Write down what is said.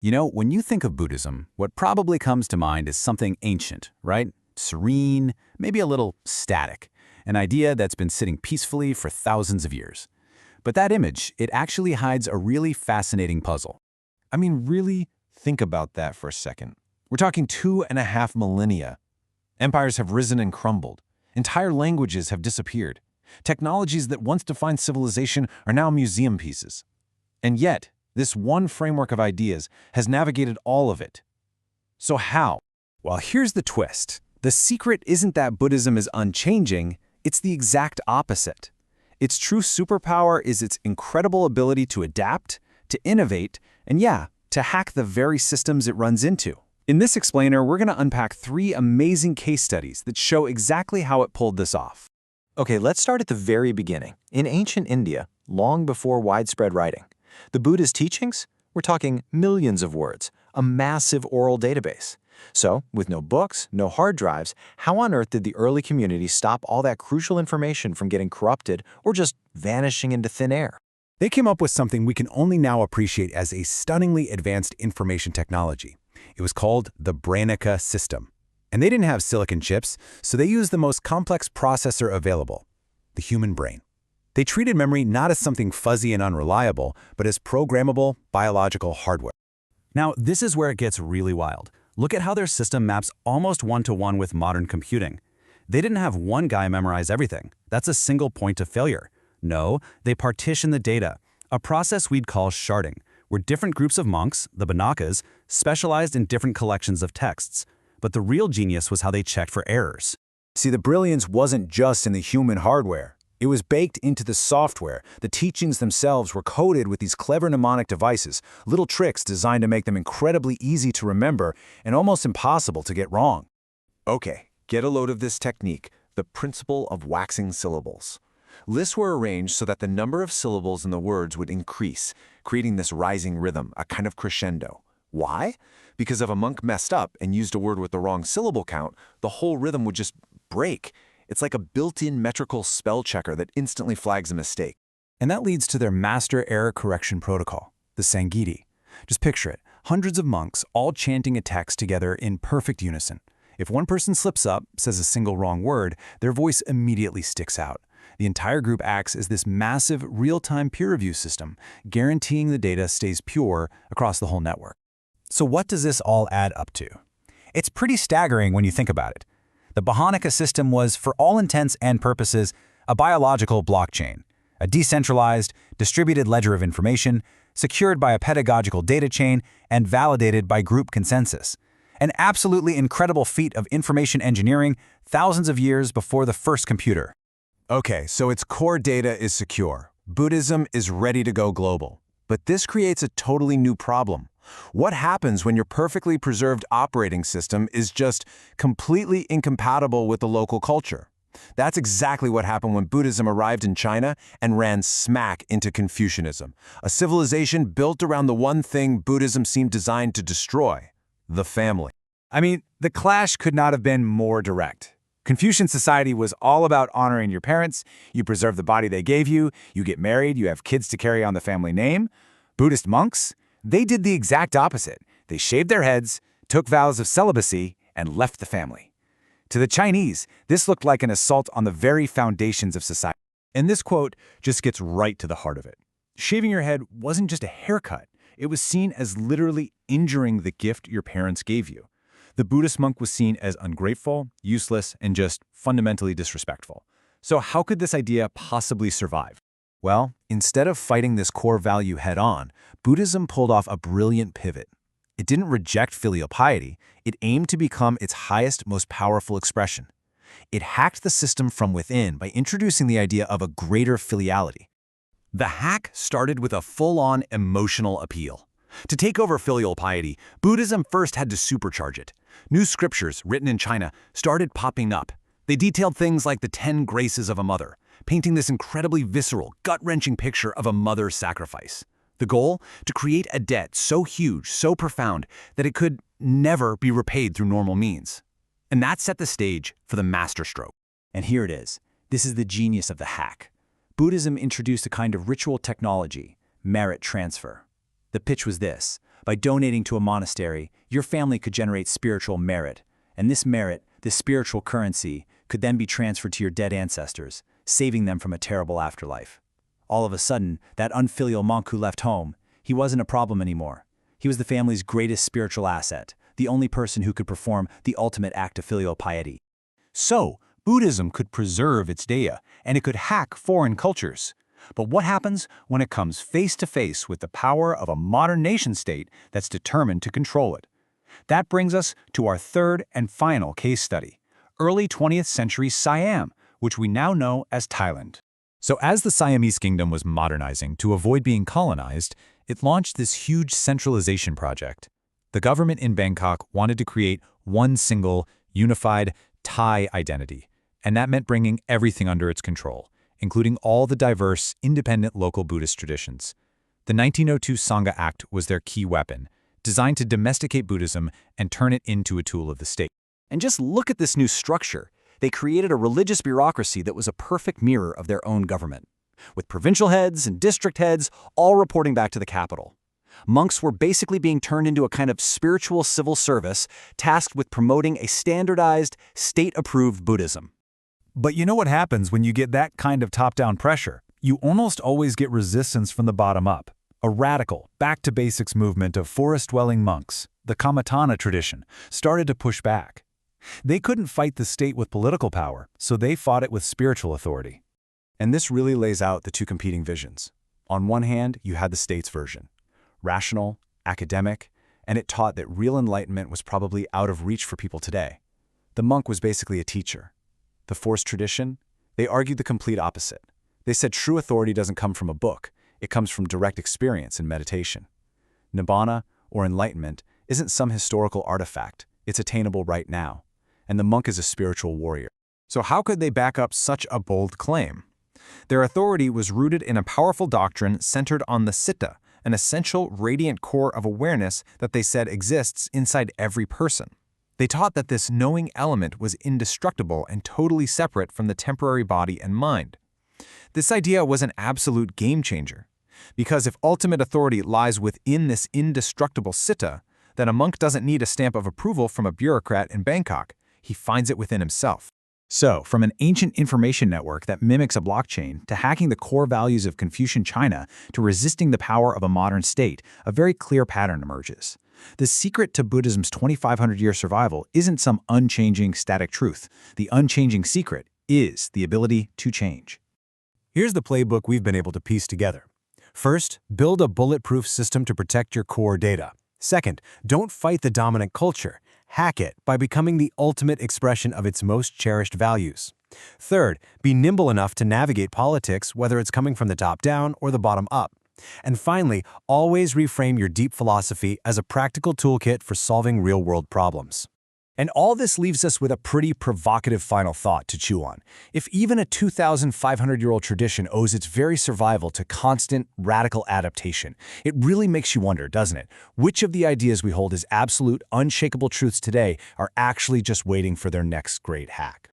You know, when you think of Buddhism, what probably comes to mind is something ancient, right? Serene, maybe a little static, an idea that's been sitting peacefully for thousands of years. But that image, it actually hides a really fascinating puzzle. I mean, really think about that for a second. We're talking 2.5 millennia. Empires have risen and crumbled. Entire languages have disappeared. Technologies that once defined civilization are now museum pieces. And yet, this one framework of ideas has navigated all of it. So how? Well, here's the twist. The secret isn't that Buddhism is unchanging, it's the exact opposite. Its true superpower is its incredible ability to adapt, to innovate, and to hack the very systems it runs into. In this explainer, we're going to unpack 3 amazing case studies that show exactly how it pulled this off. Okay, let's start at the very beginning. In ancient India, long before widespread writing, the Buddha's teachings, we're talking millions of words, a massive oral database. So, with no books, no hard drives, how on earth did the early community stop all that crucial information from getting corrupted or just vanishing into thin air? They came up with something we can only now appreciate as a stunningly advanced information technology. It was called the Brainica system. And they didn't have silicon chips, so they used the most complex processor available, the human brain. They treated memory not as something fuzzy and unreliable, but as programmable biological hardware. Now, this is where it gets really wild. Look at how their system maps almost one-to-one with modern computing. They didn't have one guy memorize everything. That's a single point of failure. No, they partition the data, a process we'd call sharding, where different groups of monks, the Bhanakas, specialized in different collections of texts. But the real genius was how they checked for errors. See, the brilliance wasn't just in the human hardware. It was baked into the software. The teachings themselves were coded with these clever mnemonic devices, little tricks designed to make them incredibly easy to remember and almost impossible to get wrong. Okay, get a load of this technique, the principle of waxing syllables. Lists were arranged so that the number of syllables in the words would increase, creating this rising rhythm, a kind of crescendo. Why? Because if a monk messed up and used a word with the wrong syllable count, the whole rhythm would just break. It's like a built-in metrical spell checker that instantly flags a mistake. And that leads to their master error correction protocol, the Sangiti. Just picture it, hundreds of monks all chanting a text together in perfect unison. If one person slips up, says a single wrong word, their voice immediately sticks out. The entire group acts as this massive real-time peer review system, guaranteeing the data stays pure across the whole network. So what does this all add up to? It's pretty staggering when you think about it. The Bhanakas system was, for all intents and purposes, a biological blockchain, a decentralized, distributed ledger of information, secured by a pedagogical data chain, and validated by group consensus. An absolutely incredible feat of information engineering thousands of years before the first computer. Okay, so its core data is secure. Buddhism is ready to go global. But this creates a totally new problem. What happens when your perfectly preserved operating system is just completely incompatible with the local culture? That's exactly what happened when Buddhism arrived in China and ran smack into Confucianism, a civilization built around the one thing Buddhism seemed designed to destroy: the family. I mean, the clash could not have been more direct. Confucian society was all about honoring your parents, you preserve the body they gave you get married, you have kids to carry on the family name. Buddhist monks, they did the exact opposite. They shaved their heads, took vows of celibacy, and left the family. To the Chinese, this looked like an assault on the very foundations of society. And this quote just gets right to the heart of it. Shaving your head wasn't just a haircut. It was seen as literally injuring the gift your parents gave you. The Buddhist monk was seen as ungrateful, useless, and just fundamentally disrespectful. So how could this idea possibly survive? Well, instead of fighting this core value head-on, Buddhism pulled off a brilliant pivot. It didn't reject filial piety, it aimed to become its highest, most powerful expression. It hacked the system from within by introducing the idea of a greater filiality. The hack started with a full-on emotional appeal. To take over filial piety, Buddhism first had to supercharge it. New scriptures, written in China, started popping up. They detailed things like the 10 graces of a mother, painting this incredibly visceral, gut-wrenching picture of a mother's sacrifice. The goal? To create a debt so huge, so profound, that it could never be repaid through normal means. And that set the stage for the masterstroke. And here it is. This is the genius of the hack. Buddhism introduced a kind of ritual technology, merit transfer. The pitch was this: By donating to a monastery, your family could generate spiritual merit, and this merit, this spiritual currency, could then be transferred to your dead ancestors, saving them from a terrible afterlife. All of a sudden, that unfilial monk who left home, he wasn't a problem anymore. He was the family's greatest spiritual asset, the only person who could perform the ultimate act of filial piety. So, Buddhism could preserve its data, and it could hack foreign cultures. But what happens when it comes face-to-face with the power of a modern nation-state that's determined to control it? That brings us to our third and final case study, early 20th century Siam, which we now know as Thailand. So as the Siamese kingdom was modernizing to avoid being colonized, it launched this huge centralization project. The government in Bangkok wanted to create one single, unified Thai identity, and that meant bringing everything under its control, including all the diverse, independent local Buddhist traditions. The 1902 Sangha Act was their key weapon, designed to domesticate Buddhism and turn it into a tool of the state. And just look at this new structure. They created a religious bureaucracy that was a perfect mirror of their own government, with provincial heads and district heads all reporting back to the capital. Monks were basically being turned into a kind of spiritual civil service tasked with promoting a standardized, state-approved Buddhism. But you know what happens when you get that kind of top-down pressure? You almost always get resistance from the bottom up. A radical, back-to-basics movement of forest-dwelling monks, the Kamatana tradition, started to push back. They couldn't fight the state with political power, so they fought it with spiritual authority. And this really lays out the two competing visions. On one hand, you had the state's version, rational, academic, and it taught that real enlightenment was probably out of reach for people today. The monk was basically a teacher. The forced tradition, they argued the complete opposite. They said true authority doesn't come from a book, it comes from direct experience and meditation. Nibbana, or enlightenment, isn't some historical artifact, it's attainable right now. And the monk is a spiritual warrior. So how could they back up such a bold claim? Their authority was rooted in a powerful doctrine centered on the citta, an essential, radiant core of awareness that they said exists inside every person. They taught that this knowing element was indestructible and totally separate from the temporary body and mind. This idea was an absolute game changer, because if ultimate authority lies within this indestructible citta, then a monk doesn't need a stamp of approval from a bureaucrat in Bangkok. He finds it within himself. So, from an ancient information network that mimics a blockchain to hacking the core values of Confucian China to resisting the power of a modern state, a very clear pattern emerges. The secret to Buddhism's 2,500-year survival isn't some unchanging, static truth. The unchanging secret is the ability to change. Here's the playbook we've been able to piece together. First, build a bulletproof system to protect your core data. Second, don't fight the dominant culture. Hack it by becoming the ultimate expression of its most cherished values. Third, be nimble enough to navigate politics, whether it's coming from the top down or the bottom up. And finally, always reframe your deep philosophy as a practical toolkit for solving real-world problems. And all this leaves us with a pretty provocative final thought to chew on. If even a 2,500-year-old tradition owes its very survival to constant, radical adaptation, it really makes you wonder, doesn't it? Which of the ideas we hold as absolute, unshakable truths today are actually just waiting for their next great hack?